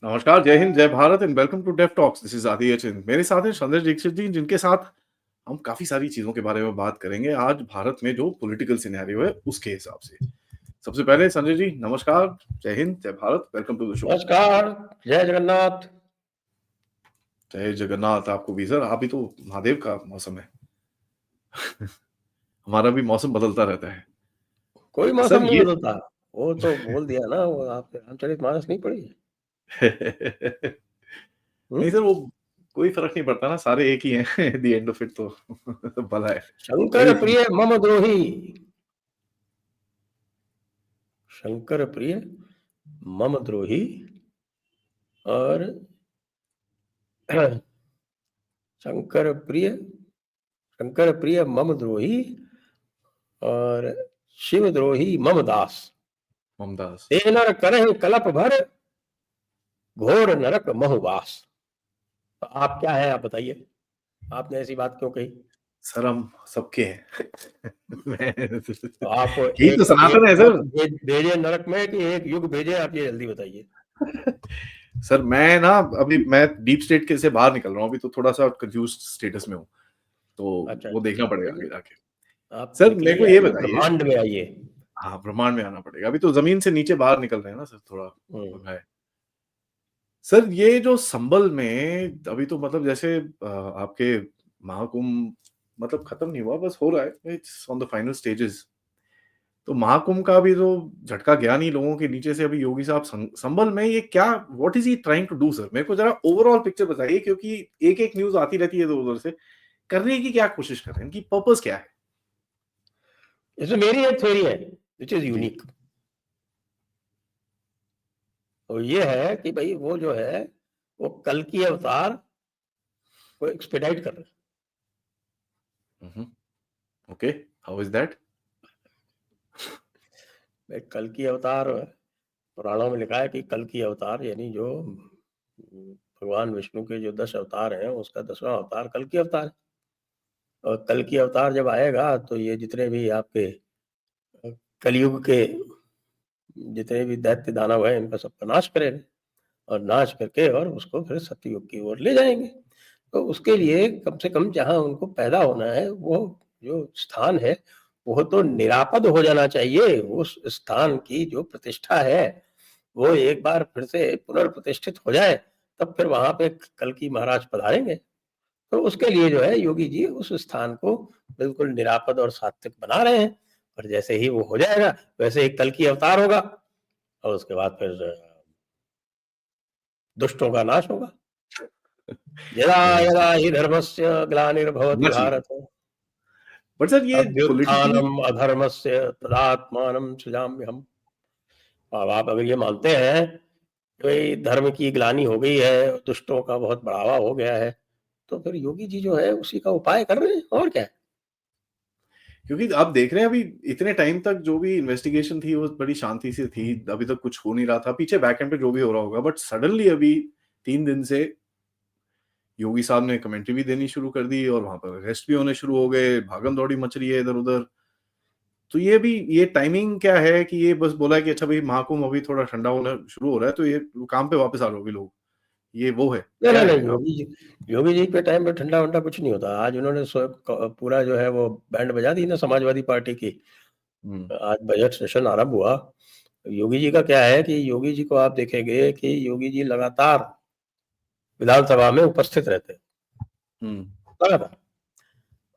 नमस्कार, जय हिंद, जय Bharat and welcome to Dev talks. This is Adi Achin. मेरे साथ हैं संजय दीक्षित जी, जिनके साथ हम काफ़ी सारी चीज़ों के बारे में बात करेंगे आज भारत में जो पॉलिटिकल सिनेरियो है, उसके हिसाब से। सबसे पहले संजय जी नमस्कार, जय हिंद, जय Bharat, welcome to the show. नमस्कार, जय जगन्नाथ। जय जगन्नाथ आपको भी सर, अभी तो महादेव का मौसम है। हमारा भी मौसम बदलता रहता है। कोई सर मौसम नहीं ये बदलता। वो तो बोल दिया ना, वो आपने रामचरितमानस नहीं पढ़ी? नहीं हुँ? सर, वो कोई फ़र्क नहीं पड़ता ना, सारे एक ही हैं eight the end of it तो भला है। शंकर एनीथिंग प्रिय मम द्रोही। शंकर प्रिय मम द्रोही और शंकर प्रिय शंकर प्रिय मम द्रोही और शिव द्रोही मम दास। मुमताज़। ते नर करहिं कलप भर घोर नरक महु वास। तो आप क्या हैं, आप बताइए? आपने ऐसी बात क्यों कही? सर हम सबके हैं। मैं तो आप यही तो एक सनातन एक है युग सर। भेजे नरक में कि एक युग भेजे, आप ये जल्दी बताइए। सर मैं ना अभी मैं डीप स्टेट के से बाहर निकल रहा हूँ, अभी तो थोड़ा-सा कन्फ्यूज़्ड स्टेटस में हूँ। तो अच्छा, वो अच्छा, देखना अच्छा, पड़ेगा चलिए, आगे जाके। आप सर मेरे को निकलिए, ये आइए, बताइए। ब्रह्मांड में आइए। हाँ, ब्रह्मांड में आना पड़ेगा। अभी तो ज़मीन से नीचे बाहर निकल रहे हैं ना सर, थोड़ा हुँ। वो है। सर ये जो संभल में अभी तो मतलब जैसे आपके महाकुंभ मतलब खत्म नहीं हुआ, बस हो रहा है। It's on the final stages. तो महाकुंभ का भी तो झटका गया नहीं लोगों के नीचे से। अभी योगी साहब संभल में ये क्या what is he trying to do sir? मेरे को जरा ओवरऑल पिक्चर बताइए, क्योंकि एक-एक न्यूज़ आती रहती है इधर-उधर से। करने की क्या कोशिश कर रहे हैं? इनकी पर्पस क्या है? इसमें मेरी एक थ्योरी है, व्हिच इज़ जी। यूनिक। तो ये है कि भई वो जो है, वो कल की अवतार को एक्सपेडाइट कर रहे हैं। हुँ, हुँ। Okay, how is that? भाई कल की अवतार, पुराणों में लिखा है कि कल की अवतार यानी जो भगवान विष्णु के जो 10 अवतार हैं, उसका 10वां अवतार कल की अवतार है। और कल की अवतार जब आएगा, तो ये जितने भी आपके कलयुग के जितने भी दैत्य दानव हैं, इनका सबका नाश करेंगे और नाश करके और उसको फिर सत्ययुग की ओर ले जाएँगे। तो उसके लिए कम से कम जहाँ उनको पैदा होना है, वो जो स्थान है, वो तो निरापद हो जाना चाहिए। उस स्थान की जो प्रतिष्ठा है, वो एक बार फिर से पुनर्प्रतिष्ठित हो जाए, तब फिर वहाँ पे कल्कि महाराज पधारेंगे। तो उसके लिए जो है योगी जी उस स्थान को बिल्कुल निरापद और सात्विक बना रहे हैं। और जैसे ही वो हो जाएगा, वैसे ही कल्कि अवतार होगा और उसके बाद फिर दुष्टों का नाश होगा। यदा नहीं यदा सर, हि धर्मस्य ग्लानिर्भवति होना चाहिए। भारत बट सर ये पॉलिटिकली अभ्युत्थानम् अधर्मस्य तदात्मानं सृजाम्यहम्। अब आप अगर ये मानते हैं कि भई धर्म की ग्लानि हो गई है, दुष्टों का बहुत बढ़ावा हो गया है, तो फिर योगी जी जो है उसी का उपाय कर रहे हैं, और क्या है। क्योंकि आप देख रहे हैं अभी इतने टाइम तक जो भी इन्वेस्टिगेशन थी वो बड़ी शांति से थी। अभी तक कुछ हो नहीं रहा था। पीछे बैक एंड पे जो भी हो रहा होगा, बट सडनली अभी 3 दिन से योगी साहब ने कमेंट्री भी देनी शुरू कर दी और वहाँ पर अरेस्ट भी होने शुरू हो गए, भागम-दौड़ी मच रही है इधर-उधर। तो ये टाइमिंग क्या है कि ये बस बोला है कि अच्छा भई महाकुंभ अभी थोड़ा ठंडा होना शुरू हो रहा है, तो ये काम पे वापस आ जाओगे लोग। ये वो है, नहीं, क्या नहीं, है? नहीं, योगी जी के टाइम पे ठंडा-वंडा कुछ नहीं होता। आज उन्होंने पूरा जो है वो बैंड बजा दी ना समाजवादी पार्टी की। हुँ, आज बजट सेशन आरंभ हुआ। योगी जी का क्या है कि योगी जी को आप देखेंगे कि योगी जी लगातार विधानसभा में उपस्थित रहते हैं, हुँ। लगातार।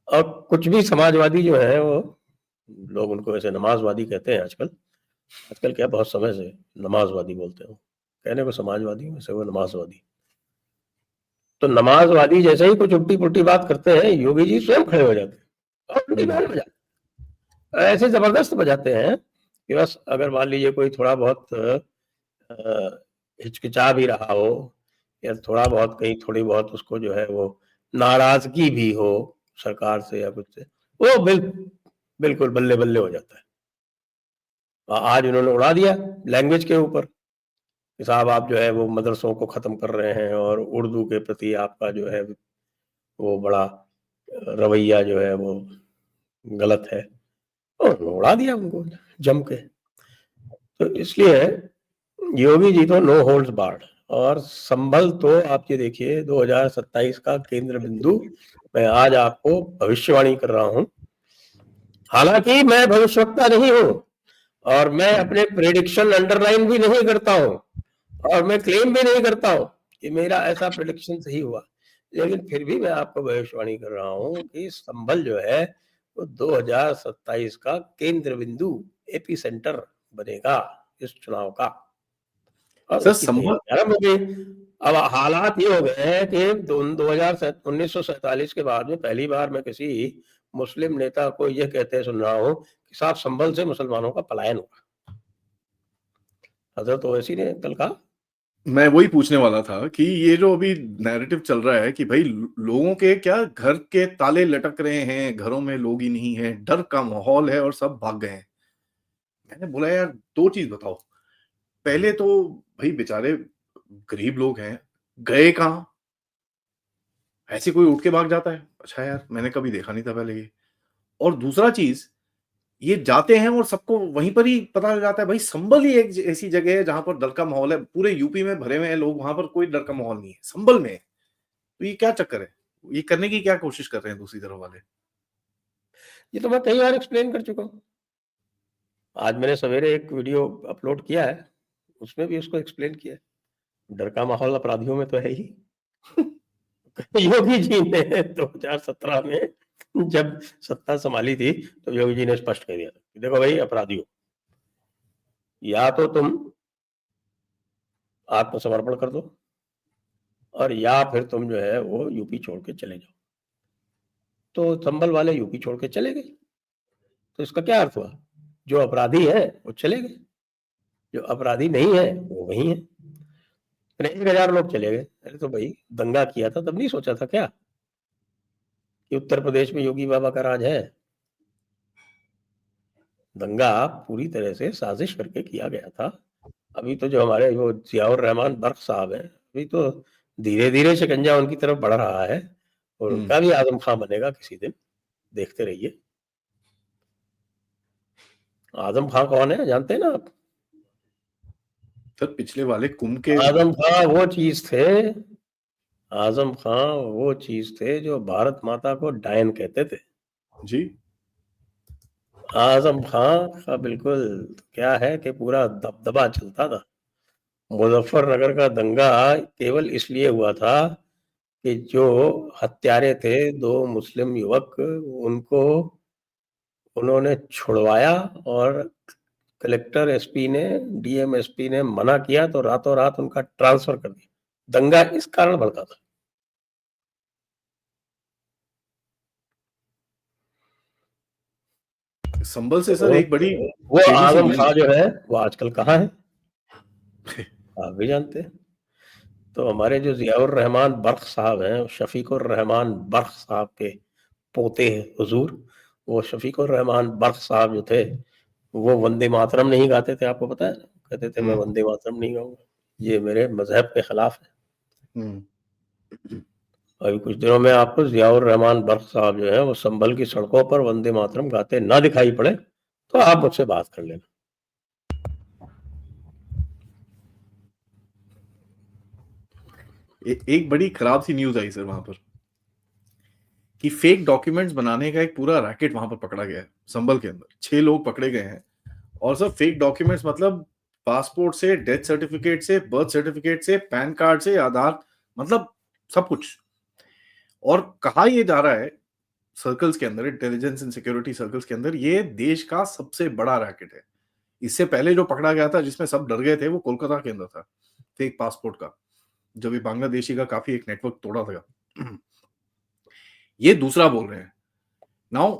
और कुछ भी समाजवादी जो है वो, लोग उनको वैसे नमाज़वादी कहते हैं आजकल। आजकल क्या बहुत समय से नमाज़वादी बोलते हैं वो। कहने को समाजवादी हूँ, वैसे वो नमाज़वादी। तो नमाज़वादी जैसे ही कुछ उल्टी-पुल्टी बात करते हैं, योगी जी स्वयं खड़े हो जाते हैं और उनकी हुँ, बैंड बजाते हैं। ऐसे ज़बरदस्त बजाते हैं कि बस अगर मान लीजिए कोई थोड़ा बहुत अ, हिचकिचा भी रहा हो या थोड़ा बहुत कहीं थोड़ी बहुत उसको जो है वो नाराज़गी भी हो सरकार से या कुछ से, वो बिल्कुल बल्ले-बल्ले हो जाता है। आज उन्होंने उड़ा दिया लैंग्वेज के ऊपर कि साहब आप जो है वो मदरसों को ख़त्म कर रहे हैं और उर्दू के प्रति आपका जो है वो बड़ा रवैया जो है वो गलत है। और उड़ा दिया उनको जम के। तो इसलिए योगी जी तो नो होल्ड्स बार्ड। और संभल तो आप ये देखिए 2027 का केंद्र बिंदु मैं आज आपको भविष्यवाणी कर रहा हूं। हालांकि मैं भविष्यवक्ता नहीं हूं और मैं अपने प्रेडिक्शन अंडरलाइन भी नहीं करता हूं और मैं क्लेम भी नहीं करता हूं कि मेरा ऐसा प्रेडिक्शन सही हुआ, लेकिन फिर भी मैं आपको भविष्यवाणी कर रहा हूं कि संभल जो है वो 2027 का केंद्र बिंदु एपी सेंटर बनेगा इस चुनाव का और सर उसकी संभल तैयारी आरंभ हो गई। अब हालात ये हो गए हैं कि 1947 के बाद में पहली बार मैं किसी मुस्लिम नेता को यह कहते सुन रहा हूं कि साहब संभल से मुसलमानों का पलायन हुआ। हजरत ओवैसी ने कल कहा। मैं वही पूछने वाला था कि ये जो अभी नैरेटिव चल रहा है कि भाई लोगों के क्या घर के ताले लटक रहे हैं, घरों में लोग ही नहीं है, डर का माहौल है और सब भाग गए हैं। मैंने बोला यार दो चीज बताओ। पहले तो भाई बेचारे गरीब लोग हैं, गए कहाँ? ऐसे कोई उठ के भाग जाता है? अच्छा यार मैंने कभी देखा नहीं था पहले ये। और दूसरा चीज, ये जाते हैं और सबको वहीं पर ही पता लग जाता है। भाई संभल ही एक ऐसी जगह है जहां पर डर का माहौल है। पूरे यूपी में भरे हुए हैं लोग, वहां पर कोई डर का माहौल नहीं है, संभल में है। तो ये क्या चक्कर है? ये करने की क्या कोशिश कर रहे हैं दूसरी तरफ वाले? ये तो मैं कई बार एक्सप्लेन कर चुका हूँ। आज मैंने सवेरे एक वीडियो अपलोड किया है, उसमें भी उसको एक्सप्लेन किया है। डर का माहौल अपराधियों में तो है ही। योगी जी ने 2017 में जब सत्ता संभाली थी तो योगी जी ने स्पष्ट कर दिया था कि देखो भाई अपराधियों, या तो तुम आत्मसमर्पण कर दो और या फिर तुम जो है वो यूपी छोड़ के चले जाओ। तो संभल वाले यूपी छोड़ के चले गए। तो इसका क्या अर्थ हुआ? जो अपराधी है वो चले गए, जो अपराधी नहीं है वो वही है। 1,000 लोग चले गए। अरे तो भाई दंगा किया था तब नहीं सोचा था क्या कि उत्तर प्रदेश में योगी बाबा का राज है? दंगा पूरी तरह से साजिश करके किया गया था। अभी तो जो हमारे वो जियाउर रहमान बर्क साहब हैं, अभी तो धीरे धीरे शिकंजा उनकी तरफ बढ़ रहा है और उनका भी आजम खां बनेगा किसी दिन, देखते रहिए। आजम खां कौन है जानते हैं ना आप? सर पिछले वाले कुंभ के आजम खां वो चीज थे, आजम खां वो चीज थे जो भारत माता को डायन कहते थे। जी। आजम खां का बिल्कुल क्या है कि पूरा दबदबा चलता था। मुजफ्फरनगर का दंगा केवल इसलिए हुआ था कि जो हत्यारे थे 2 मुस्लिम युवक, उनको उन्होंने छुड़वाया और कलेक्टर एसपी ने, डीएम एसपी ने मना किया तो रातों रात उनका ट्रांसफर कर दिया। दंगा इस कारण भड़का था। संभल से सर एक बड़ी वो टेढ़ी सी आजम न्यूज खां जो है वो आजकल कहाँ है आप भी जानते हैं। तो हमारे जो जियाउर रहमान बर्क साहब हैं, शफीकुर रहमान बर्क साहब के पोते हैं हुजूर, वो शफीकुर रहमान बर्क साहब जो थे वो वंदे मातरम नहीं गाते थे, आपको पता है? कहते थे मैं वंदे मातरम नहीं गाऊंगा, ये मेरे मजहब के खिलाफ है। अभी कुछ दिनों में आपको जियाउर रहमान बर्क साहब जो है वो संभल की सड़कों पर वंदे मातरम गाते ना दिखाई पड़े तो आप मुझसे बात कर लेना। एक बड़ी खराब सी न्यूज आई सर वहां पर कि फेक डॉक्यूमेंट्स बनाने का एक पूरा रैकेट वहां पर पकड़ा गया है। संभल के अंदर 6 लोग पकड़े गए हैं। और सर फेक डॉक्यूमेंट्स मतलब पासपोर्ट से, डेथ सर्टिफिकेट से, बर्थ सर्टिफिकेट से, पैन कार्ड से, आधार, मतलब सब कुछ। और कहा यह जा रहा है सर्कल्स के अंदर, इंटेलिजेंस एंड सिक्योरिटी सर्कल्स के अंदर, ये देश का सबसे बड़ा रैकेट है। इससे पहले जो पकड़ा गया था जिसमें सब डर गए थे वो कोलकाता के अंदर था, फेक पासपोर्ट का, जब ये बांग्लादेशी का काफी एक नेटवर्क तोड़ा था। ये दूसरा बोल रहे हैं नाउ।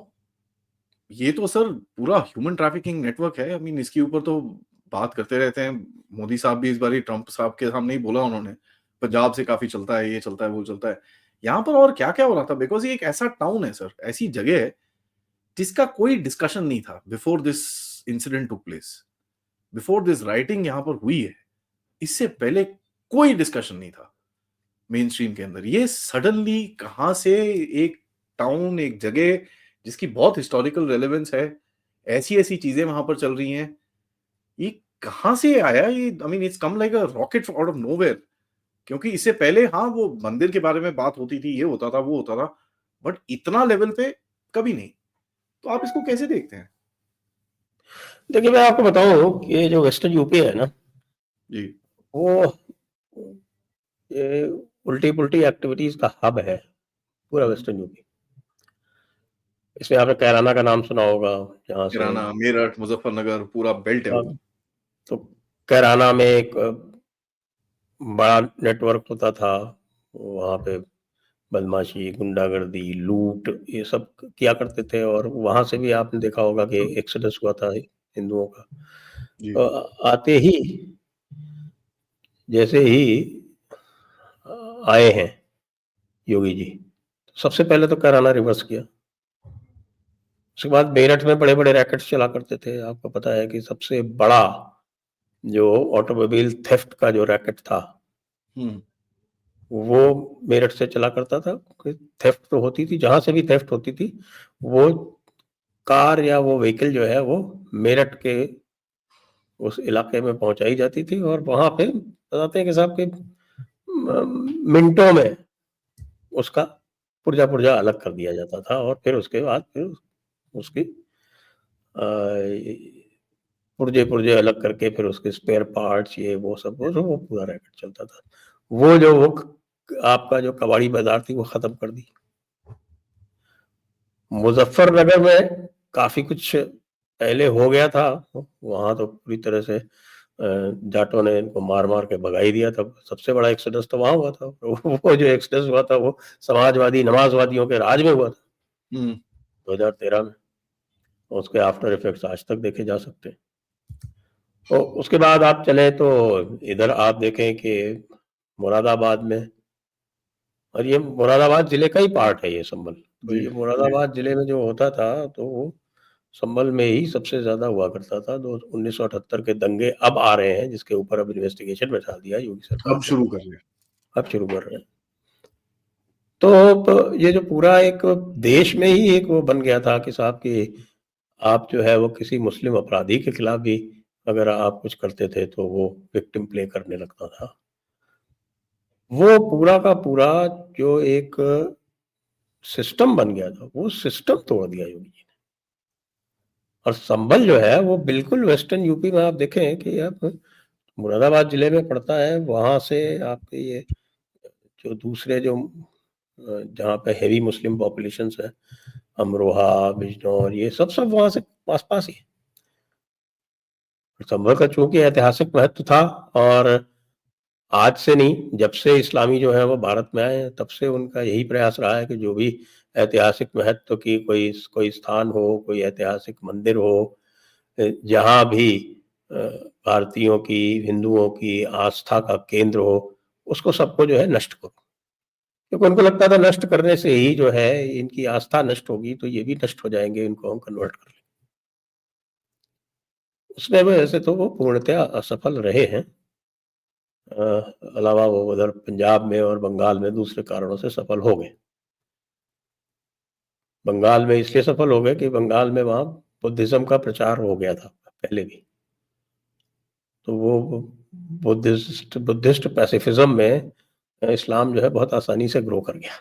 ये तो सर पूरा ह्यूमन ट्रैफिकिंग नेटवर्क है। आई मीन इसके ऊपर तो बात करते रहते हैं। मोदी साहब भी इस बार ट्रंप साहब के सामने ही बोला उन्होंने, पंजाब से काफी चलता है, ये चलता है, वो चलता है। यहाँ पर और क्या क्या हो रहा था? बिकॉज ये एक ऐसा टाउन है सर, ऐसी जगह है जिसका कोई डिस्कशन नहीं था before this incident took place, before this writing यहाँ पर हुई है। इससे पहले कोई डिस्कशन नहीं था मेन स्ट्रीम के अंदर। ये सडनली कहां से एक टाउन, एक जगह जिसकी बहुत हिस्टोरिकल रेलेवेंस है, ऐसी ऐसी चीजें वहां पर चल रही हैं, ये कहां से आया? ये I mean it's come like a rocket out of nowhere. क्योंकि इससे पहले हाँ वो मंदिर के बारे में बात होती थी, ये होता था, वो होता था, बट इतना लेवल पे कभी नहीं। तो आप इसको कैसे देखते हैं? देखिए, मैं आपको बताऊं कि ये जो वेस्टर्न यूपी है ना, जी। वो ये उल्टी पुल्टी एक्टिविटीज का हब है, पूरा वेस्टर्न यूपी। इसमें आपने कैराना का नाम सुना होगा, जहाँ से किराना, मेरठ, मुजफ्फरनगर पूरा बेल्ट है वो। तो कैराना में एक बड़ा नेटवर्क होता था। वहाँ पे बदमाशी, गुंडागर्दी, लूट, ये सब किया करते थे। और वहाँ से भी आपने देखा होगा कि एक्सोडस हुआ था हिंदुओं का। जी। तो आते ही, जैसे ही आए हैं योगी जी, सबसे पहले तो कैराना रिवर्स किया। उसके बाद मेरठ में बड़े बड़े रैकेट्स चला करते थे। आपको पता है कि सबसे बड़ा जो ऑटोमोबाइल थेफ्ट का जो रैकेट था, हम्म। वो मेरठ से चला करता था। थेफ्ट तो होती थी, जहां से भी थेफ्ट होती थी, वो कार या वो व्हीकल जो है वो मेरठ के उस इलाके में पहुंचाई जाती थी। और वहां पे बताते हैं कि साहब के मिनटों में उसका पुर्जा पुर्जा अलग कर दिया जाता था। और फिर उसके बाद फिर उसकी पुर्जे पुर्जे अलग करके फिर उसके स्पेयर पार्ट्स, ये वो पूरा रैकेट चलता था। वो जो वो आपका जो कबाड़ी बाजार थी वो खत्म कर दी। मुजफ्फरनगर में काफी कुछ पहले हो गया था। वहां तो पूरी तरह से जाटों ने इनको मार मार के भगा ही दिया था। सबसे बड़ा एक्सोडस तो वहां हुआ था। वो जो एक्सोडस हुआ था वो समाजवादी नमाजवादियों के राज में हुआ था, हम्म। 2013 में। उसके आफ्टर इफेक्ट्स आज तक देखे जा सकते हैं। तो उसके बाद आप चले तो इधर आप देखें कि मुरादाबाद में, और ये मुरादाबाद जिले का ही पार्ट है ये संभल। तो जी। ये जी। मुरादाबाद जिले में जो होता था, तो वो संभल में ही सबसे ज्यादा हुआ करता था। 1978 के दंगे अब आ रहे हैं, जिसके ऊपर अब इन्वेस्टिगेशन बैठा दिया योगी सरकार अब ने। शुरू कर रहे हैं। अब शुरू कर रहे हैं। तो ये जो पूरा एक देश में ही एक वो बन गया था कि साहब कि आप जो है वो किसी मुस्लिम अपराधी के खिलाफ भी अगर आप कुछ करते थे तो वो विक्टिम प्ले करने लगता था। वो पूरा का पूरा जो एक सिस्टम बन गया था, वो सिस्टम तोड़ दिया योगी जी ने। और संभल जो है वो बिल्कुल वेस्टर्न यूपी में आप देखें कि आप मुरादाबाद जिले में पड़ता है। वहां से आपके ये जो दूसरे जो जहाँ पे हेवी मुस्लिम पॉपुलेशन है, अमरोहा, बिजनौर, ये सब सब वहां से पास पास ही है। संभल का चूंकि ऐतिहासिक महत्व था, और आज से नहीं, जब से इस्लामी जो है वो भारत में आए हैं, तब से उनका यही प्रयास रहा है कि जो भी ऐतिहासिक महत्व की कोई कोई स्थान हो, कोई ऐतिहासिक मंदिर हो, जहाँ भी भारतीयों की, हिंदुओं की आस्था का केंद्र हो, उसको सबको जो है नष्ट करो। क्योंकि उनको लगता था नष्ट करने से ही जो है इनकी आस्था नष्ट होगी, तो ये भी नष्ट हो जाएंगे, इनको हम कन्वर्ट कर लेंगे। उसमें वैसे तो वो पूर्णतया असफल रहे हैं। अलावा वो उधर पंजाब में और बंगाल में दूसरे कारणों से सफल हो गए। बंगाल में इसलिए सफल हो गए कि बंगाल में वहाँ बुद्धिज्म का प्रचार हो गया था पहले भी। तो वो बुद्धिस्ट पैसिफिज्म में इस्लाम जो है बहुत आसानी से ग्रो कर गया।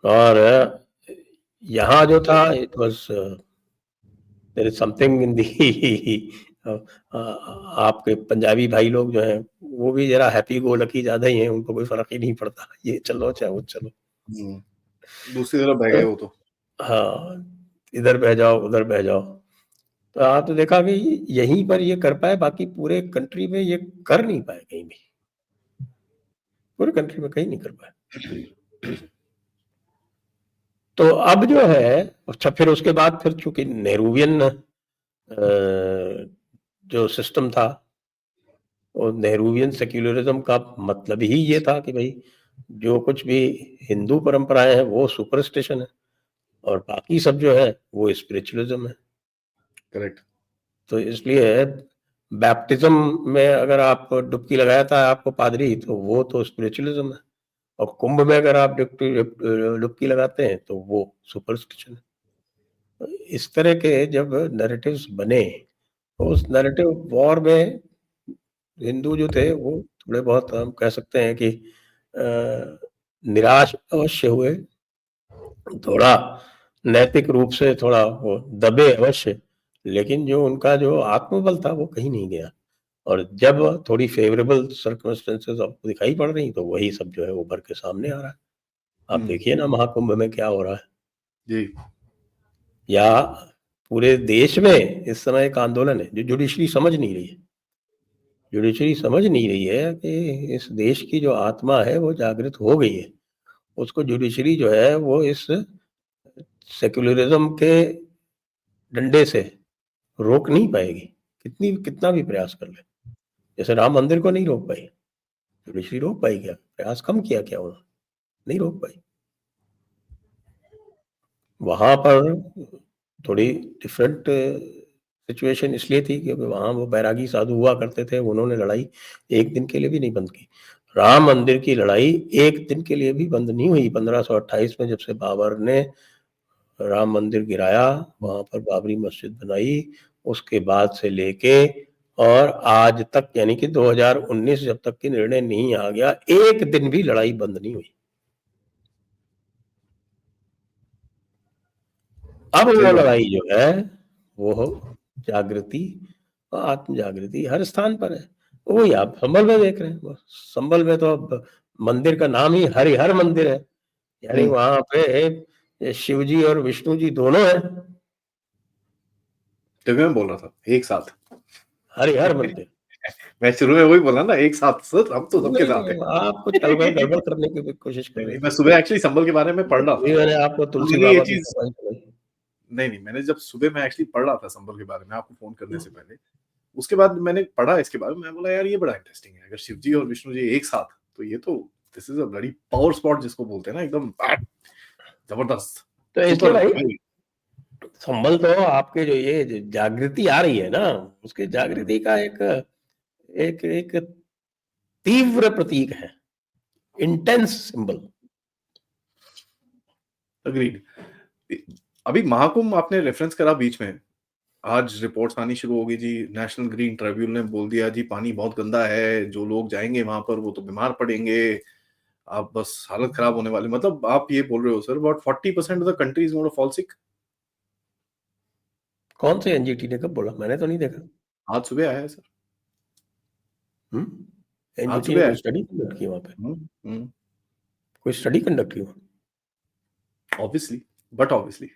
और यहाँ जो था, it was there is something in the आपके पंजाबी भाई लोग जो हैं वो भी जरा हैप्पी गो लकी ज्यादा ही हैं। उनको कोई फर्क ही नहीं पड़ता, ये चलो चाहे वो चलो। दूसरी तरफ बह तो गए वो तो। हाँ, इधर बह जाओ उधर बह जाओ। तो आपने देखा कि यहीं पर ये कर पाए, बाकी पूरे कंट्री में ये कर नहीं पाए कहीं भी। पूरे कंट्री में कहीं नहीं कर पाए। तो अब जो है, अच्छा फिर उसके बाद फिर चूंकि नेहरूवियन जो सिस्टम था, और नेहरूवियन सेक्युलरिज्म का मतलब ही ये था कि भाई जो कुछ भी हिंदू परंपराएं हैं वो सुपरस्टिशन है, और बाकी सब जो है वो स्पिरिचुअलिज्म है। करेक्ट। तो इसलिए बैप्टिज्म में अगर आप डुबकी लगाया था आपको पादरी, तो वो तो स्पिरिचुअलिज्म है। और कुंभ में अगर आप डुबकी डुबकी लगाते हैं तो वो सुपरस्टिशन है। तो इस तरह के जब नैरेटिव्स बने, तो उस नैरेटिव वॉर में हिंदू जो थे वो थोड़े बहुत हम कह सकते हैं कि निराश अवश्य हुए, थोड़ा नैतिक रूप से थोड़ा वो दबे अवश्य, लेकिन जो उनका जो आत्मबल था वो कहीं नहीं गया। और जब थोड़ी फेवरेबल सर्कमस्टेंसेस आपको दिखाई पड़ रही तो वही सब जो है उभर के सामने आ रहा है। आप देखिए ना महाकुंभ में क्या हो रहा है, जी या पूरे देश में इस समय एक आंदोलन है जो जुडिशरी समझ नहीं रही है। जुडिशरी समझ नहीं रही है कि इस देश की जो आत्मा है वो जागृत हो गई है। उसको जुडिशरी जो है वो इस सेक्युलरिज्म के डंडे से रोक नहीं पाएगी, कितना भी प्रयास कर ले। जैसे राम मंदिर को नहीं रोक पाई, जुडिशरी रोक पाई क्या? प्रयास कम किया क्या उन्होंने? नहीं रोक पाई। वहां पर थोड़ी डिफरेंट सिचुएशन इसलिए थी क्योंकि वहां वो बैरागी साधु हुआ करते थे, उन्होंने लड़ाई एक दिन के लिए भी नहीं बंद की। राम मंदिर की लड़ाई एक दिन के लिए भी बंद नहीं हुई। 1528 में जब से बाबर ने राम मंदिर गिराया, वहां पर बाबरी मस्जिद बनाई, उसके बाद से लेके और आज तक, यानी कि 2019 जब तक की निर्णय नहीं आ गया, एक दिन भी लड़ाई बंद नहीं हुई। अब वो लड़ाई जो है वो जागृति और आत्म जागृति हर स्थान पर है। वही आप संभल में देख रहे हैं। संभल में तो अब मंदिर का नाम ही हरिहर मंदिर है, यानी वहां पे शिव जी और विष्णु जी दोनों हैं। तो मैं बोल रहा था एक साथ हरिहर मंदिर। मैं शुरू में वही बोला ना, एक साथ सर, हम तो सबके साथ हैं। आप कुछ गड़बड़ करने की कोशिश कर रहे नहीं, थे। मैं सुबह एक्चुअली संभल के बारे में पढ़ रहा था। मैंने आपको तुलसी मैंने ये बाबा की चीज कहानी सुनाई। नहीं, मैंने जब सुबह मैं एक्चुअली पढ़ रहा था संभल के बारे में आपको फोन करने से पहले, उसके बाद मैंने पढ़ा इसके बारे में, मैं बोला यार ये बड़ा इंटरेस्टिंग है, अगर शिव जी और विष्णु जी एक साथ, तो ये तो this is a bloody power spot जिसको बोलते हैं ना, एकदम जबरदस्त। तो इसलिए भाई संभल तो आपके जो ये जागृति आ रही है ना, उसके जागृति का एक एक एक तीव्र प्रतीक है, इंटेंस सिंबल। अग्रीड। अभी महाकुंभ आपने रेफरेंस करा बीच में, आज रिपोर्ट्स आनी शुरू होगी जी, नेशनल ग्रीन ट्रिब्यूनल ने बोल दिया जी पानी बहुत गंदा है, जो लोग जाएंगे वहां पर वो तो बीमार पड़ेंगे, आप बस हालत खराब होने वाली, मतलब आप ये बोल रहे हो sir about 40% of the country is gonna fall sick. कौन से एनजीटी ने कब बोला? मैंने तो नहीं देखा। आज सुबह आया है सर। आज एनजीटी ने सुबह कोई आया। स्टडी कंडक्ट की वहां पे? हम्म, कोई स्टडी कंडक्ट की वहां? ऑब्वियसली, बट ऑब्वियसली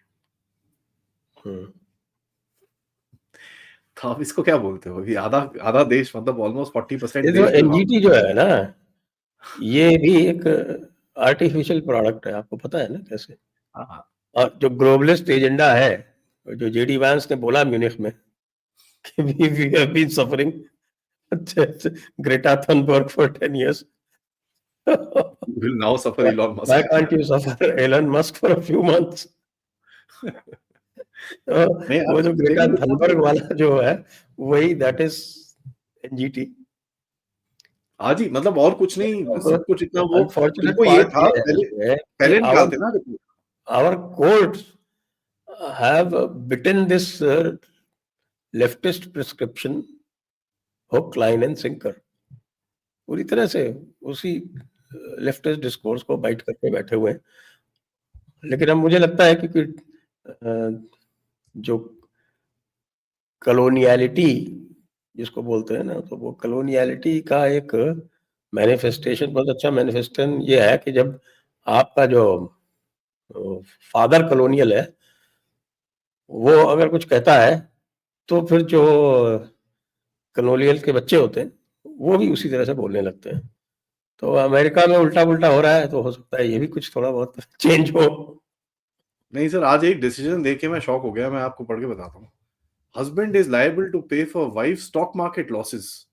तो आप इसको क्या बोलते हो, अभी आधा आधा देश, मतलब ऑलमोस्ट 40% ये जो देश जो एनजीटी जो है ना, ये भी एक आर्टिफिशियल प्रोडक्ट है, आपको पता है ना कैसे? हाँ, और जो ग्लोबलिस्ट एजेंडा है, जो जेडी वांस ने बोला म्यूनिख में कि we have been suffering Greta Thunberg for 10 years. will now suffer Elon Musk. Why can't you suffer Elon Musk for a few months? नहीं वो जो ग्रेटा लेकिन थनबर्ग वाला जो है वही दैट इज एनजीटी। हाँ जी, मतलब और कुछ नहीं, सब कुछ इतना वो अनफॉर्चुनेट उनको ये पार्ट था, ये है कि पहले निकालते ना report. our courts have bitten this leftist prescription hook, line and sinker. पूरी तरह से उसी लेफ्टिस्ट डिस्कोर्स को बाइट करके बैठे हुए हैं। लेकिन अब मुझे लगता है कि जो कॉलोनियलिटी जिसको बोलते हैं ना, तो वो कॉलोनियलिटी का एक मैनिफेस्टेशन, बहुत अच्छा मैनिफेस्टेशन ये है कि जब आपका जो फादर कॉलोनियल है वो अगर कुछ कहता है तो फिर जो कॉलोनियल के बच्चे होते हैं वो भी उसी तरह से बोलने लगते हैं। तो अमेरिका में उल्टा पुल्टा हो रहा है, तो हो सकता है ये भी कुछ थोड़ा बहुत चेंज हो। नहीं सर, आज एक डिसीजन देख के मैं शॉक हो गया, मैं आपको पढ़ के बताता हूँ। हस्बैंड इज लायबल टू पे for wife stock market losses,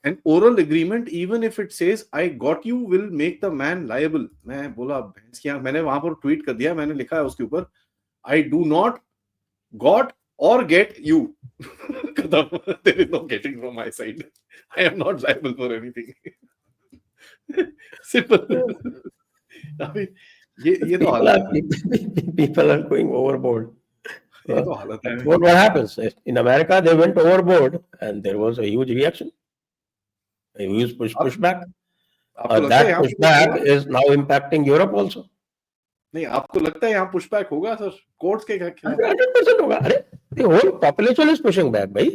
an oral agreement even if it says I got you will make the man liable। मैं बोला भैंस की आंख, मैंने वहां पर ट्वीट कर दिया, मैंने लिखा है उसके ऊपर I do not got or get you। खत्म, there is no getting from my side, I am not liable for anything। Simple. अभी ये तो people हालत are है। people are going overboard। ये तो हालत है। What happens in America? They went overboard, and there was a huge reaction, a huge pushback. आपको लगता है That यहाँ pushback is now impacting Europe also. नहीं, आपको लगता है यहाँ पुशबैक होगा सर कोर्ट्स के खिलाफ? 100% होगा। अरे the whole population is pushing back, भाई.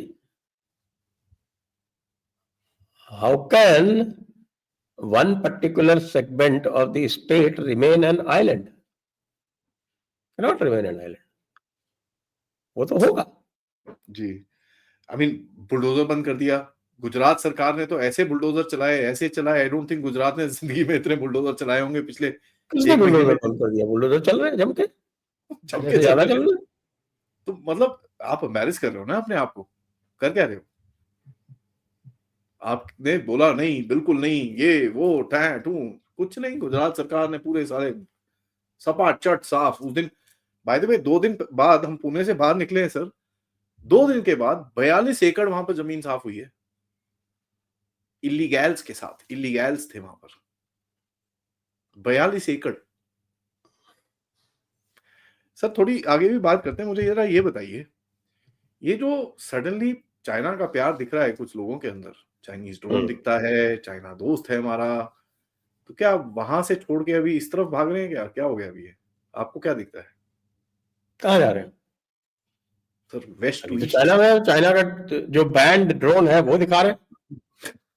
How can one particular segment of the state remain an island? Cannot remain an island. वो तो होगा जी। आई मीन बुलडोजर बंद कर दिया। गुजरात सरकार ने तो ऐसे बुलडोजर चलाए, ऐसे चलाए, आई डोंट थिंक गुजरात ने जिंदगी में इतने बुलडोजर चलाए होंगे पिछले किसने एक महीने बुलडोजर में। बंद कर दिया? बुलडोजर चल रहे हैं जम के, जम आधे के से चल ज्यादा रहे चल हैं। रहे हैं। तो मतलब आप एम्बैरेस कर रहे हो ना अपने आप को, कर क्या रहे हो? आपने बोला नहीं, बिल्कुल नहीं, ये वो टैं टू, कुछ नहीं। गुजरात सरकार ने पूरे सारे सपाट साफ उस दिन। बाय द वे 2 दिन बाद हम पुणे से बाहर निकले हैं सर, 2 दिन के बाद 42 एकड़ वहां पर जमीन साफ हुई है इलीगैल्स के साथ। इलीगैल्स थे वहां पर 42 एकड़। सर थोड़ी आगे भी बात करते हैं, मुझे जरा ये बताइए, ये जो सडनली चाइना का प्यार दिख रहा है कुछ लोगों के अंदर, चाइनीज ड्रोन दिखता है, चाइना दोस्त है हमारा, तो क्या वहां से छोड़ के अभी इस तरफ भाग रहे हैं? क्या हो गया अभी ये? आपको क्या दिखता है? कहाँ जा रहे हैं सर वेस्ट टू अभी? तो ईस्ट। चाइना का जो बैंड ड्रोन है वो दिखा रहे हैं।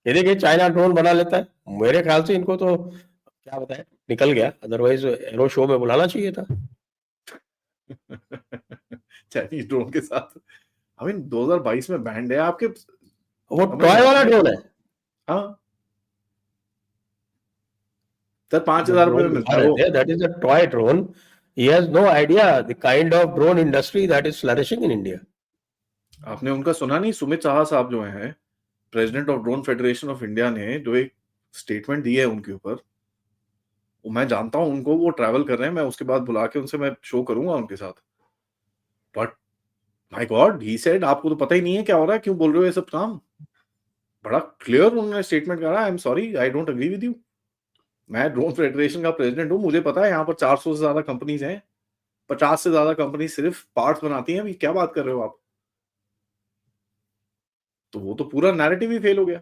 ये देखिए चाइना ड्रोन बना लेता है। मेरे ख्याल से इनको तो क्या बताएं, निकल गया, अदरवाइज एरो शो में बुलाना चाहिए था। चाइनीज ड्रोन के साथ आई मीन 2022 में बैंड है आपके। वो टॉय वाला ड्रोन है। हाँ सर 5,000 रुपए में मिलता है वो। That is a toy drone. He has no idea the kind of drone industry that is flourishing in India. आपने उनका सुना नहीं? सुमित साहा साहब जो हैं president of drone federation of India ने जो एक स्टेटमेंट दी है उनके ऊपर, वो मैं जानता हूं उनको, वो ट्रैवल कर रहे हैं, मैं उसके बाद बुला के उनसे मैं शो करूंगा उनके साथ। But my God, he said आपको तो पता ही नहीं है क्या हो रहा है, क्यों बोल रहे हो ये सब काम? बड़ा क्लियर उन्होंने स्टेटमेंट करा, I am sorry, I don't agree with you. मैं ड्रोन फेडरेशन का प्रेसिडेंट हूं, मुझे पता है यहाँ पर 400 से ज्यादा कंपनीज हैं, 50 से ज्यादा कंपनी सिर्फ पार्ट्स बनाती हैं। अभी क्या बात कर रहे हो आप? तो वो तो पूरा नैरेटिव ही फेल हो गया।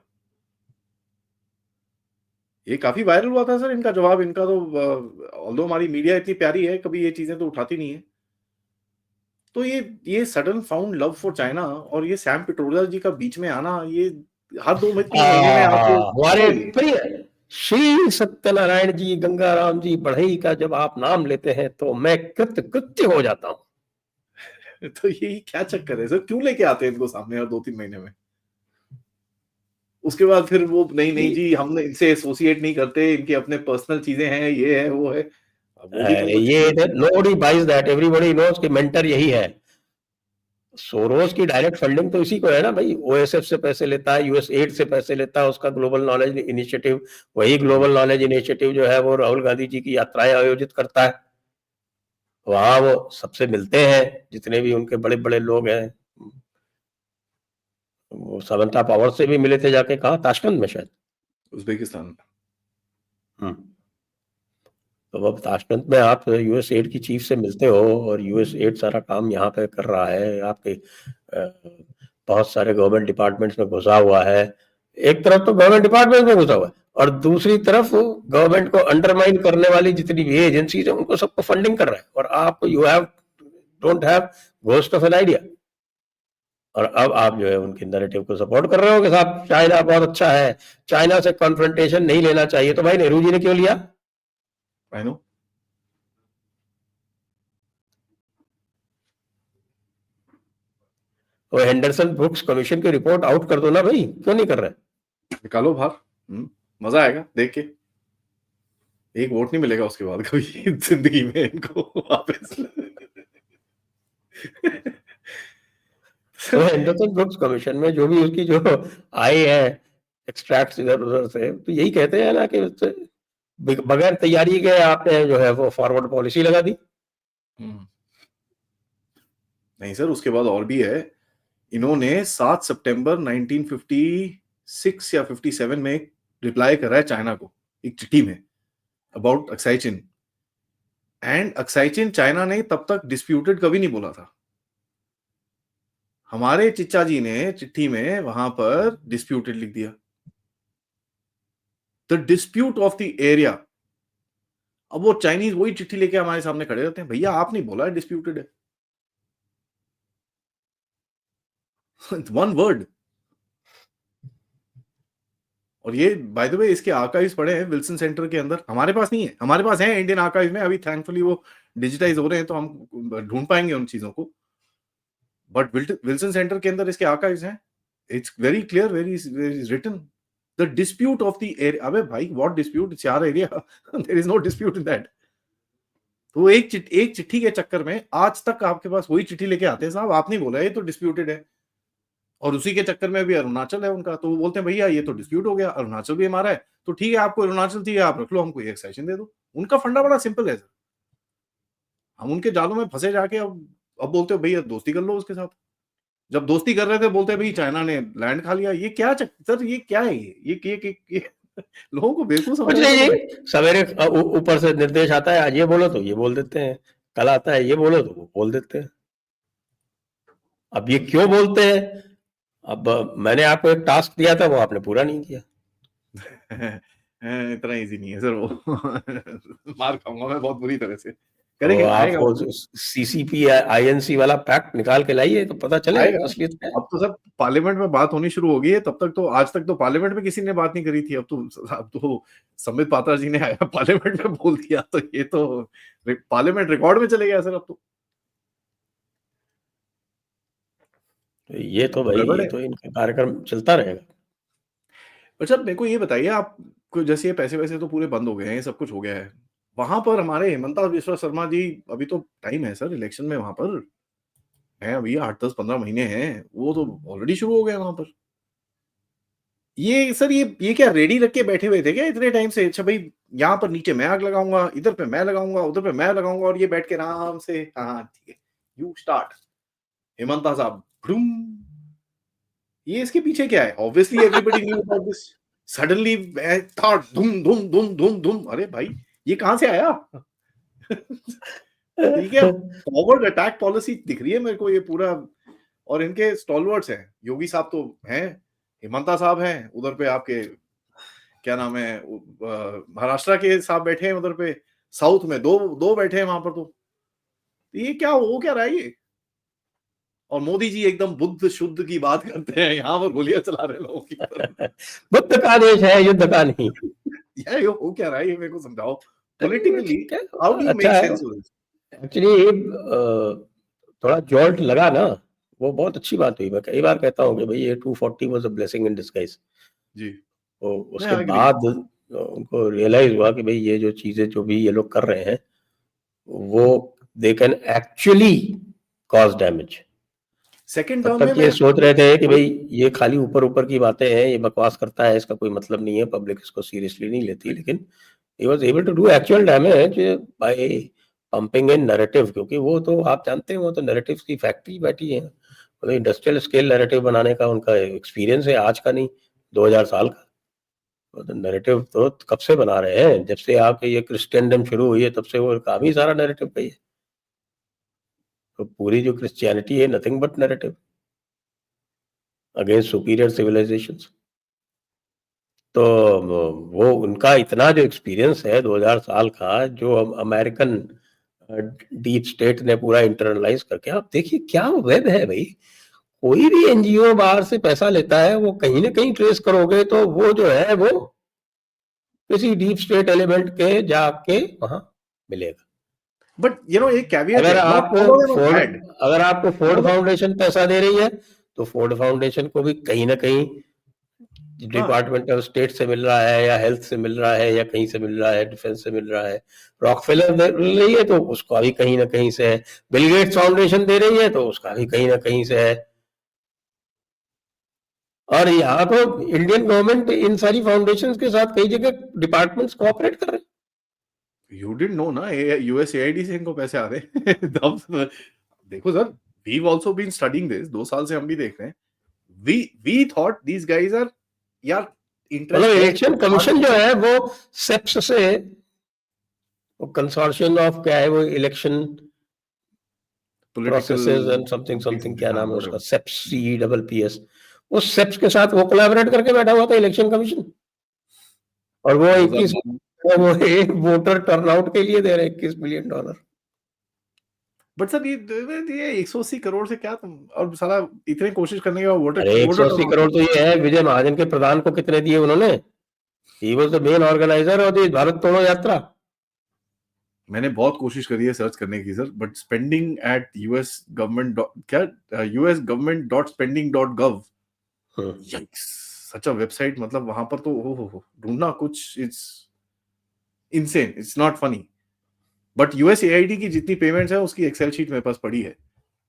ये काफी वायरल हुआ था सर इनका जवाब। इनका तो ऑल्दो हमारी मीडिया इतनी प्यारी है, कभी ये चीजें तो उठाती नहीं है। तो ये sudden found love for China और ये सैम पिट्रोडा जी का बीच में आना, ये हर 2 महीने में आपको हमारे प्रिय श्री सत्यनारायण जी, गंगाराम जी बढ़ई का जब आप नाम लेते हैं तो मैं कृत्य हो जाता हूं। तो यही क्या चक्कर है सर? क्यों लेके आते हैं इनको सामने हर 2-3 महीने में? उसके बाद फिर वो नहीं जी, हम इनसे एसोसिएट नहीं करते, इनकी अपने पर्सनल चीजें हैं, ये है वो है। वो भी तो कुछ ये nobody buys that, everybody knows कि मेंटर यही है। सोरोस की डायरेक्ट फंडिंग तो इसी को है ना भाई। ओएसएफ से पैसे लेता है, यूएस एड से पैसे लेता है, उसका ग्लोबल नॉलेज इनिशिएटिव, वही ग्लोबल नॉलेज इनिशिएटिव जो है वो राहुल गांधी जी की यात्राएं आयोजित करता है। वहां वो सबसे मिलते हैं, जितने भी उनके बड़े बड़े लोग हैं। वो समंता पावर से भी मिले थे जाके, कहा ताशकंद में शायद, उज्बेकिस्तान। तो अब ताशकंद में आप यूएस एड की चीफ से मिलते हो और यूएस एड सारा काम यहाँ पे कर रहा है, आपके बहुत सारे गवर्नमेंट डिपार्टमेंट्स में घुसा हुआ है। एक तरफ तो गवर्नमेंट डिपार्टमेंट में घुसा हुआ है और दूसरी तरफ गवर्नमेंट को अंडरमाइन करने वाली जितनी भी एजेंसीज है उनको सबको फंडिंग कर रहा है, और आप don't have ghost of an idea. और अब आप जो है उनके नैरेटिव को सपोर्ट कर रहे हो कि साहब चाइना बहुत अच्छा है, चाइना से कॉन्फ्रंटेशन नहीं लेना चाहिए। तो भाई नेहरू जी ने क्यों लिया? I know. वो हेंडरसन ब्रुक्स कमीशन की रिपोर्ट आउट कर दो ना भाई, क्यों नहीं कर रहे? निकालो बाहर, मजा आएगा देख के। एक वोट नहीं मिलेगा उसके बाद कभी जिंदगी में इनको वापस। तो हेंडरसन ब्रुक्स कमीशन में जो भी उसकी जो आए हैं एक्सट्रैक्ट इधर उधर से, तो यही कहते हैं ना कि बगैर तैयारी के आपने जो है वो फॉरवर्ड पॉलिसी लगा दी। नहीं सर, उसके बाद और भी है। इन्होंने 7 सितंबर 1956 या 57 में एक रिप्लाई करा है चाइना को, एक चिट्ठी में, about Aksai chin. And Aksai chin China ने तब तक डिस्प्यूटेड कभी नहीं बोला था। हमारे चिच्चा जी ने चिट्ठी में वहां पर डिस्प्यूटेड लिख दिया, the dispute of the area. अब वो चाइनीज वही चिट्ठी लेके हमारे सामने खड़े रहते हैं, भैया आप नहीं बोला है डिस्प्यूटेड है, वन वर्ड। और ये बाय द वे इसके आर्काइव्स पड़े हैं विल्सन सेंटर के अंदर, हमारे पास नहीं है, हमारे पास है इंडियन आर्काइव में, अभी थैंकफुली वो डिजिटाइज हो रहे हैं तो हम ढूंढ पाएंगे उन चीजों को, बट विल्सन सेंटर के अंदर इसके आर्काइव्स हैं, it's very clear, very written, the dispute of the area. अबे भाई what dispute, it's our area, there is no dispute in that. तो एक चिट्ठी के चक्कर में आज तक आपके पास वही चिट्ठी लेके आते हैं, साहब आप नहीं बोला ये तो डिस्प्यूटेड है, और उसी के चक्कर में भी अरुणाचल है उनका, तो वो बोलते हैं भैया ये तो डिस्प्यूट हो गया, अरुणाचल भी हमारा है, तो ठीक है आपको अरुणाचल चाहिए आप रख लो, हमको एक सेशन दे दो। उनका फंडा बड़ा सिंपल है सर, हम उनके जालों में फंसे जाके अब बोलते हो भैया दोस्ती कर लो उसके साथ, जब दोस्ती कर रहे थे बोलते हैं भाई चाइना ने लैंड खा लिया, ये क्या सर ये क्या है, ये लोगों को बेवकूफ कुछ समझ नहीं जी, सवेरे ऊपर से निर्देश आता है, आज ये बोलो तो ये बोल देते हैं, कल आता है ये बोलो तो वो बोल देते हैं। अब ये क्यों बोलते हैं? अब मैंने आपको एक टास्क दिया था, वो आपने पूरा नहीं किया। इतना इजी नहीं है सर वो, मार खाऊंगा मैं बहुत बुरी तरह से, तो करेंगे आपको सीसीपी आईएनसी वाला फैक्ट निकाल के लाइए तो पता चलेगा असलियत क्या है। अब तो सर पार्लियामेंट में बात होनी शुरू हो गई है, तब तक तो आज तक तो पार्लियामेंट में किसी ने बात नहीं करी थी, अब तो संबित पात्रा जी ने आया पार्लियामेंट में बोल दिया, तो ये तो पार्लियामेंट रिकॉर्ड में चले गया सर अब तो। ये तो भाई ये तो इनका कार्यक्रम चलता रहेगा। अच्छा मेरे को ये बताइए, आप जैसे ये पैसे वैसे तो पूरे बंद हो गए हैं, ये सब कुछ हो गया है, वहां पर हमारे हेमंता बिश्वा शर्मा जी, अभी तो टाइम है सर इलेक्शन में, वहां पर है अभी 8-10-15 महीने हैं, वो तो ऑलरेडी शुरू हो गए वहां पर। ये सर ये क्या रेडी रख के बैठे हुए थे क्या इतने टाइम से? अच्छा भाई यहाँ पर नीचे मैं आग लगाऊंगा, इधर पे मैं लगाऊंगा, उधर पे मैं लगाऊंगा, और ये बैठ के आराम से, हाँ ठीक है यू स्टार्ट हेमंता साहब, ये इसके पीछे क्या है? Obviously everybody knew about this, suddenly thought धूम धूम धूम धूम धूम, अरे भाई ये कहां से आया? ठीक है, फॉरवर्ड अटैक पॉलिसी दिख रही है मेरे को ये पूरा, और इनके स्टॉलवर्ड्स हैं, योगी साहब तो हैं, हेमंता साहब हैं, उधर पे आपके क्या नाम है महाराष्ट्र के साहब बैठे हैं उधर पे, साउथ में दो बैठे हैं वहां पर, तो ये क्या हो क्या रहा है ये? और मोदी जी एकदम बुद्ध शुद्ध की बात करते हैं, यहाँ पर गोलियां चला रहे लोगों की बुद्ध का देश है, युद्ध का नहीं। ये हो क्या रहा है, ये मेरे को समझाओ पॉलिटिकली, हाउ डू यू अच्छा मेक है सेंस ऑफ दिस? एक्चुअली, थोड़ा जॉल्ट लगा ना, वो बहुत अच्छी बात हुई। मैं कई बार कहता हूँ कि भाई ये 240 was a blessing in disguise जी, तो उसके बाद उनको रियलाइज हुआ कि भाई ये जो चीजें जो भी ये लोग कर रहे हैं वो they can actually cause damage. Second तब टर्म तक में ये सोच रहे थे कि भाई ये खाली ऊपर ऊपर की बातें हैं, ये बकवास करता है, इसका कोई मतलब नहीं है, पब्लिक इसको सीरियसली नहीं लेती, लेकिन he was able to do actual damage by pumping in narrative, क्योंकि वो तो आप जानते हैं वो तो नैरेटिव्स की फैक्ट्री बैठी है, तो इंडस्ट्रियल स्केल नैरेटिव बनाने का उनका एक्सपीरियंस है, आज का नहीं 2000 साल का। तो नैरेटिव तो कब से बना रहे हैं, जब से आपके ये क्रिश्चियनडम शुरू हुई है तब से वो काफी सारा नैरेटिव का ही है। तो पूरी जो क्रिश्चियनिटी है nothing but narrative against superior civilisations. तो वो उनका इतना जो एक्सपीरियंस है 2000 साल का, जो अमेरिकन डीप स्टेट ने पूरा इंटरनलाइज करके, आप देखिए क्या वेब है भाई। कोई भी एनजीओ बाहर से पैसा लेता है, वो कहीं ना कहीं ट्रेस करोगे तो वो जो है वो किसी डीप स्टेट एलिमेंट के जाके वहां मिलेगा। बट यू नो एक कैविएट अगर है, आपको फोर्ड फाउंडेशन पैसा दे रही है तो फोर्ड फाउंडेशन को भी कहीं ना कहीं डिपार्टमेंट ऑफ स्टेट से मिल रहा है, या हेल्थ से मिल रहा है, या कहीं से मिल रहा है, डिफेंस से मिल रहा है। रॉकफेलर दे रही है तो उसका भी कहीं ना कहीं से है, बिल गेट्स फाउंडेशन दे रही है तो उसका भी कहीं ना कहीं से है। और यहाँ तो इंडियन गवर्नमेंट इन सारी फाउंडेशन के साथ कई जगह डिपार्टमेंट्स कोऑपरेट कर रहे हैं। यू डिडंट नो ना, यूएसएआईडी से इनको पैसे आ रहे हैं। देखो sir, we've also been studying this, 2 साल से हम भी देख रहे हैं, we thought these guys are यार मतलब इलेक्शन कमीशन जो है वो सेप्स से, वो कंसोर्शियम ऑफ क्या है वो election processes and something something, क्या नाम है उसका, सेप्स, CEPPS, उस सेप्स के साथ वो कोलैबोरेट करके बैठा हुआ था इलेक्शन कमीशन, और वो 21 वो एक वोटर टर्नआउट के लिए दे रहे $21 मिलियन। बट सर ये 180 करोड़ से क्या तुम, और साला इतने कोशिश करने के बाद वोटर, अरे 180 करोड़ तो ये है, विजय महाजन के प्रधान को कितने दिए उन्होंने? He was the main organiser of the Bharat तोड़ो यात्रा। मैंने बहुत कोशिश करी है सर्च करने की sir, but spending at US government क्या US government.spending.gov, such a website, मतलब वहां पर तो हो ढूंढना कुछ, it's insane, it's not funny. But USAID की जितनी पेमेंट्स है उसकी एक्सेल शीट मेरे पास पड़ी है,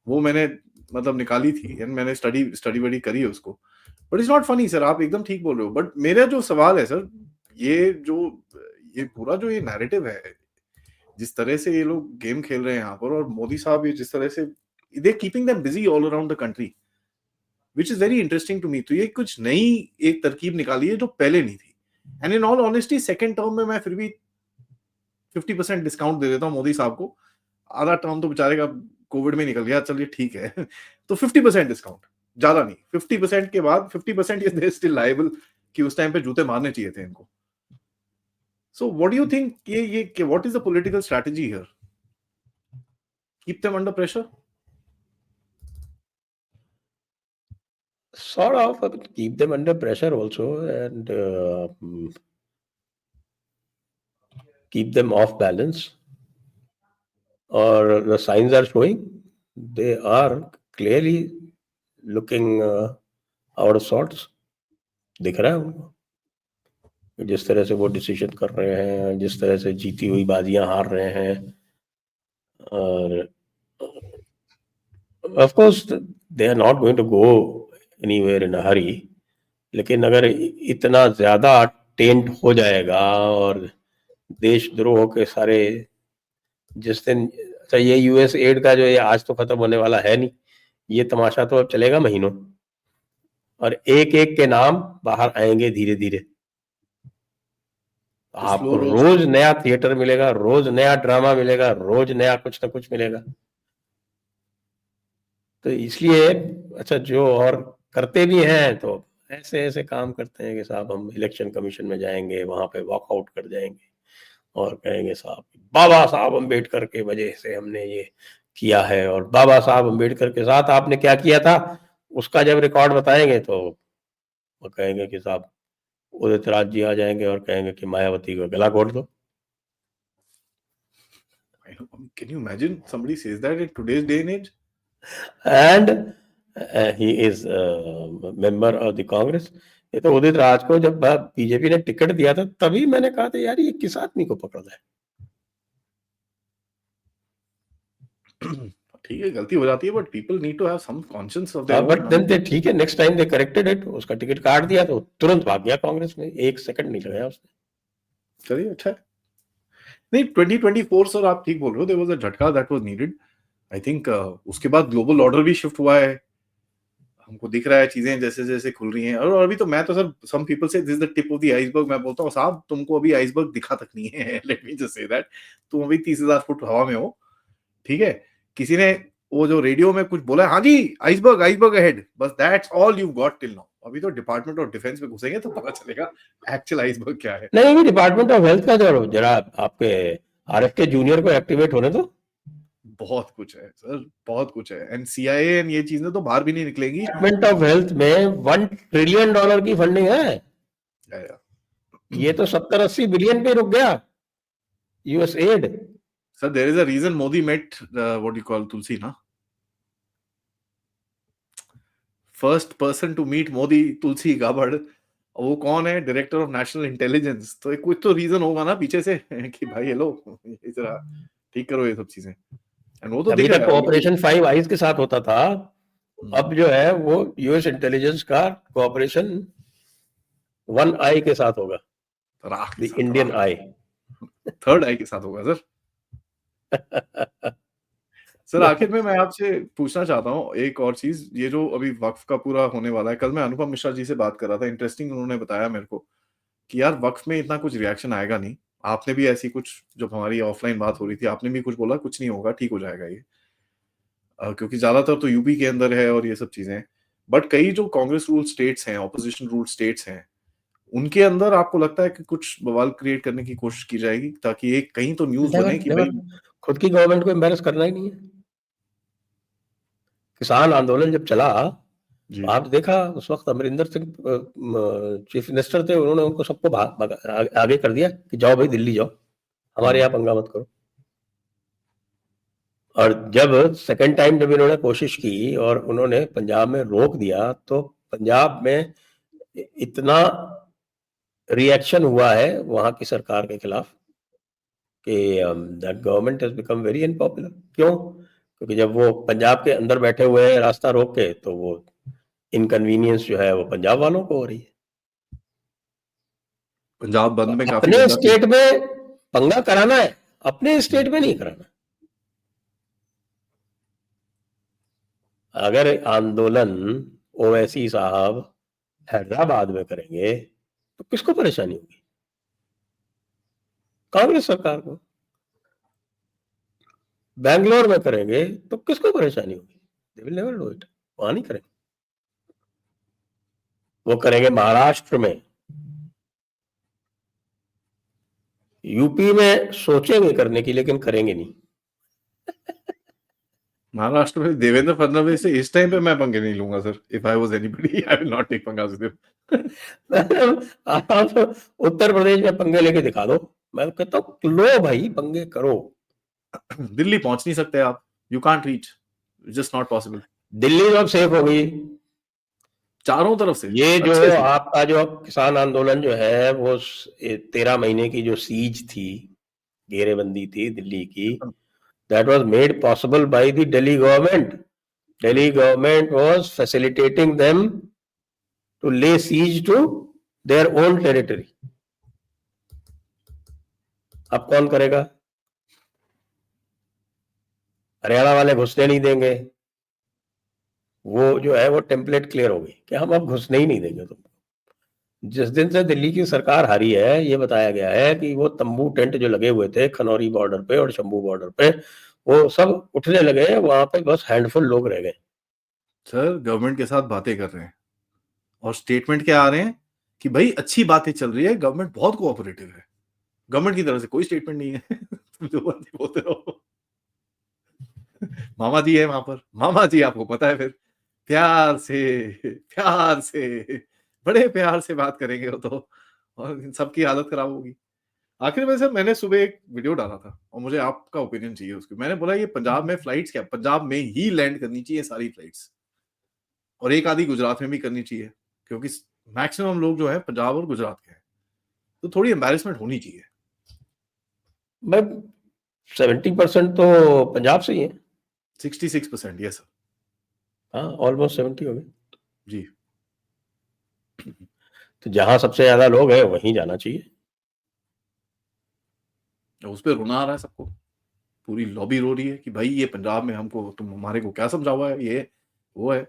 वो मैंने मतलब निकाली थी एंड मैंने स्टडी वडी करी है उसको, but it's not funny sir, आप एकदम ठीक बोल रहे हो। बट मेरा जो सवाल है सर, ये पूरा जो ये नैरेटिव है, जिस तरह से ये लोग गेम खेल रहे हैं यहाँ पर, और मोदी साहब ये जिस तरह से they keeping them busy all around the country, which is very interesting to me. तो ये कुछ नई एक तरकीब निकाली है जो पहले नहीं थी, and in all honesty second term में मैं फिर भी 50% डिस्काउंट दे देता हूँ मोदी साहब को, आधा टर्म तो बेचारे का कोविड में निकल गया, चलिए ठीक है तो 50% डिस्काउंट, ज्यादा नहीं, 50% के बाद 50% ये दे स्टिल लायबल कि उस टाइम पे जूते मारने चाहिए थे इनको। So what do you think? What is the political strategy here? Keep them under pressure? Sort of, keep them under pressure also, and keep them off balance. Or the signs are showing they are clearly looking out of sorts. दिख रहा है उनको, जिस तरह से वो decision कर रहे हैं, जिस तरह से जीती हुई बाजियां हार रहे हैं, और of course they are not going to go anywhere in a hurry, लेकिन अगर इतना ज्यादा टेंट हो जाएगा और देशद्रोह के सारे, जिस दिन, अच्छा ये US एड का जो ये आज तो खत्म होने वाला है नहीं, ये तमाशा तो अब चलेगा महीनों, और एक एक के नाम बाहर आएंगे धीरे धीरे, आपको रोज नया थिएटर मिलेगा, रोज नया ड्रामा मिलेगा, रोज नया कुछ ना कुछ मिलेगा। तो इसलिए अच्छा, जो और करते भी हैं तो ऐसे ऐसे काम करते हैं कि साहब हम इलेक्शन कमीशन में जाएंगे, वहां पे वॉकआउट कर जाएंगे और कहेंगे साहब बाबा साहब अम्बेडकर के वजह से हमने ये किया है, और बाबा साहब अम्बेडकर के साथ आपने क्या किया था उसका जब रिकॉर्ड बताएंगे तो वो कहेंगे कि साहब उदित राज जी आ जाएंगे और कहेंगे कि मायावती को गला घोट दो। Can you imagine somebody says that in today's day and age? And he is a member of the Congress. ये तो उदित राज को जब बीजेपी ने टिकट दिया था तभी मैंने कहा था यार ये किस आदमी को पकड़ है। ठीक है, गलती हो जाती है, but people need to have some conscience of their own. But then they ठीक है, next time they corrected it, उसका टिकट काट दिया तो तुरंत भाग गया कांग्रेस में, एक सेकंड नहीं लगाया उसने। चलिए अच्छा है। नहीं 2024 सर आप ठीक बोल रहे हो, देयर वाज अ झटका that was needed I think. उसके बाद ग्लोबल ऑर्डर भी शिफ्ट हुआ है, हमको दिख रहा है चीजें जैसे जैसे खुल रही हैं, और अभी तो मैं तो सर सम पीपल से this is the tip of the iceberg, मैं बोलता हूँ साहब तुमको अभी आइसबर्ग दिखा तक नहीं है let me just say that, तुम अभी 30,000 फुट हवा में हो, ठीक है। किसी ने वो जो रेडियो में कुछ बोला, हाँ जी आइसबर्ग आइसबर्ग अहेड, बस that's all you got till now. अभी तो डिपार्टमेंट ऑफ डिफेंस में घुसेंगे तो पता चलेगा एक्चुअल आइसबर्ग क्या है। नहीं, डिपार्टमेंट ऑफ हेल्थ का जरा आपके RFK जूनियर को एक्टिवेट होने दो। बहुत कुछ है सर, बहुत कुछ है, एंड CIA एंड ये चीजें तो बाहर भी नहीं निकलेंगी। डिपार्टमेंट ऑफ हेल्थ में $1 ट्रिलियन की फंडिंग है, ये तो 70-80 बिलियन पे रुक गया US aid. Sir there is a reason Modi met what you call Tulsi ना, first person to meet Modi Tulsi Gabbard, वो कौन है, डायरेक्टर ऑफ नेशनल इंटेलिजेंस, तो कुछ तो रीजन होगा ना पीछे से कि भाई हेलो ये जरा ठीक करो ये सब चीजें, एंड वो तो अभी दिख रहा तक है। कोऑपरेशन 5 आईज के साथ होता था, अब जो है वो US इंटेलिजेंस का कोऑपरेशन 1 आई के साथ होगा, द इंडियन आई, थर्ड आई के साथ होगा सर। सर आखिर में मैं आपसे पूछना चाहता हूँ एक और चीज, ये जो अभी वक्फ का पूरा होने वाला है, कल मैं अनुपम मिश्रा जी से बात कर रहा था, इंटरेस्टिंग उन्होंने बताया मेरे को कि यार वक्फ में इतना कुछ रिएक्शन आएगा नहीं, आपने भी ऐसी कुछ, जब हमारी ऑफलाइन बात हो रही थी आपने भी कुछ बोला कुछ नहीं होगा, ठीक हो जाएगा ये। क्योंकि ज्यादातर तो यूपी के अंदर है और ये सब चीजें, बट कई जो कांग्रेस रूल स्टेट्स हैं, ऑपोजिशन रूल स्टेट्स हैं, उनके अंदर आपको लगता है कि कुछ बवाल क्रिएट करने की कोशिश की जाएगी ताकि एक कहीं तो न्यूज नेवर बने कि नेवर, भाई खुद की गवर्नमेंट को एम्बेरस करना ही नहीं है। किसान आंदोलन जब चला जी तो आपने देखा उस वक्त अमरिंदर सिंह चीफ मिनिस्टर थे, उन्होंने उनको सबको आगे कर दिया कि जाओ भाई दिल्ली जाओ, हमारे यहाँ पंगा मत करो। और जब सेकंड टाइम जब इन्होंने कोशिश की और उन्होंने पंजाब में रोक दिया, तो पंजाब में इतना रिएक्शन हुआ है वहां की सरकार के खिलाफ कि that government has become very unpopular. क्यों? क्योंकि जब वो पंजाब के अंदर बैठे हुए हैं रास्ता रोक के, तो वो इनकन्वीनियंस जो है वो पंजाब वालों को हो रही है। पंजाब बंद में काफी अपने गंदा स्टेट में पंगा कराना है, अपने स्टेट में नहीं कराना। अगर आंदोलन ओवैसी साहब हैदराबाद में करेंगे तो किसको परेशानी होगी? कांग्रेस सरकार को। बैंगलोर में करेंगे तो किसको परेशानी होगी? They will never do it. वहां नहीं करेंगे, वो करेंगे महाराष्ट्र में। यूपी में सोचेंगे करने की, लेकिन करेंगे नहीं। महाराष्ट्र में देवेंद्र फडणवीस से इस टाइम पे मैं पंगे नहीं लूंगा sir. If I was anybody I will not take पंगास विद हिम। आप उत्तर प्रदेश में पंगे लेके दिखा दो, मैं कहता हूँ लो भाई, पंगे करो। दिल्ली पहुंच नहीं सकते आप, you can't reach, just not possible. Delhi अब सेफ हो गई चारों तरफ से ये जो अच्छे से। आपका जो किसान आंदोलन जो है वो 13 महीने की जो सीज थी, घेरेबंदी थी दिल्ली की, that was made possible by the Delhi government. Delhi government was facilitating them to lay siege to their own territory. अब कौन करेगा? हरियाणा वाले घुसने नहीं देंगे। वो जो है वो टेम्पलेट क्लियर हो गई कि हम अब घुसने ही नहीं देंगे तुमको। जिस दिन से दिल्ली की सरकार हारी है, ये बताया गया है कि वो तंबू टेंट जो लगे हुए थे खनौरी बॉर्डर पे और शंभू बॉर्डर पे, वो सब उठने लगे। वहां पे बस हैंडफुल लोग रह गए। सर गवर्नमेंट के साथ बातें कर रहे हैं और स्टेटमेंट क्या आ रहे हैं कि भाई अच्छी बातें चल रही है, गवर्नमेंट बहुत कोऑपरेटिव है। गवर्नमेंट की तरफ से कोई स्टेटमेंट नहीं है। तुम जो बातें बोलते रहो। मामा जी है वहां पर, मामा जी आपको पता है, फिर प्यार से बड़े प्यार से बात करेंगे वो तो, और इन सबकी हालत खराब होगी। आखिर में सर मैंने सुबह एक वीडियो डाला था और मुझे आपका ओपिनियन चाहिए उसकी। मैंने बोला ये पंजाब में फ्लाइट्स क्या, पंजाब में ही लैंड करनी चाहिए सारी फ्लाइट्स, और एक आधी गुजरात में भी करनी चाहिए, क्योंकि मैक्सिमम लोग जो है पंजाब और गुजरात के हैं, तो थोड़ी एम्बैरेसमेंट होनी चाहिए। मैं 70% तो पंजाब से ही है। 66%, यस सर। हाँ, ऑलमोस्ट 70 हो गए जी। तो जहां सबसे ज्यादा लोग हैं वहीं जाना चाहिए। उस पर रोना आ रहा है सबको, पूरी लॉबी रो रही है कि भाई ये पंजाब में हमको, तुम हमारे को क्या समझा हुआ है, ये वो है।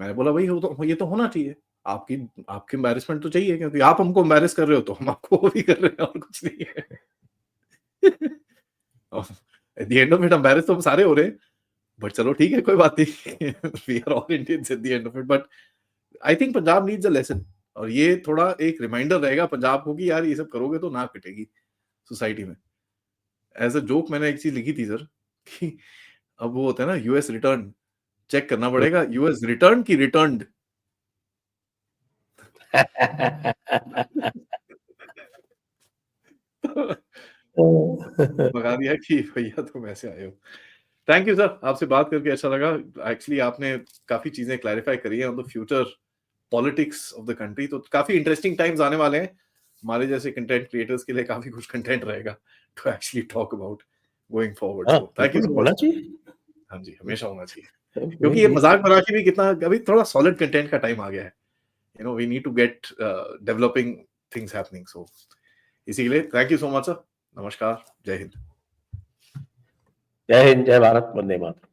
मैंने बोला भाई ये तो होना चाहिए, आपकी आपकी एम्बैरेसमेंट तो चाहिए, क्योंकि आप हमको एम्बैरेस कर रहे हो तो हम आपको वो भी कर रहे हैं, और कुछ नहीं है। Eight the end of it embarrass तो हम सारे हो रहे हैं, बट चलो ठीक है, कोई बात नहीं। We are all Indians at the end of it, but I think Punjab needs a lesson, और ये थोड़ा एक रिमाइंडर रहेगा पंजाब को कि यार ये सब करोगे तो नाक पिटेगी सोसाइटी में। एज अ जोक मैंने एक चीज लिखी थी सर, कि अब वो होता है ना यूएस रिटर्न, चेक करना पड़ेगा यूएस रिटर्न की रिटर्न्ड। बता दिया कि भैया तुम ऐसे आए हो। थैंक यू सर, आपसे बात करके अच्छा लगा। एक्चुअली आपने काफी चीजें क्लैरिफाई करी है on the future politics of the country, तो काफी इंटरेस्टिंग टाइम्स आने वाले हैं। हमारे जैसे कंटेंट क्रिएटर्स के लिए काफी कुछ कंटेंट रहेगा to actually talk about going forward. हाँ, सो थैंक यू सो होना मच। चाहिए। हाँ जी, हमेशा होना चाहिए, क्योंकि ये मजाक बना के भी कितना, अभी थोड़ा सॉलिड कंटेंट का टाइम आ गया है। You know we need to get developing things happening, so इसी के लिए thank you so much sir. नमस्कार, जय हिंद। जय हिंद, जय भारत, वंदे मातरम।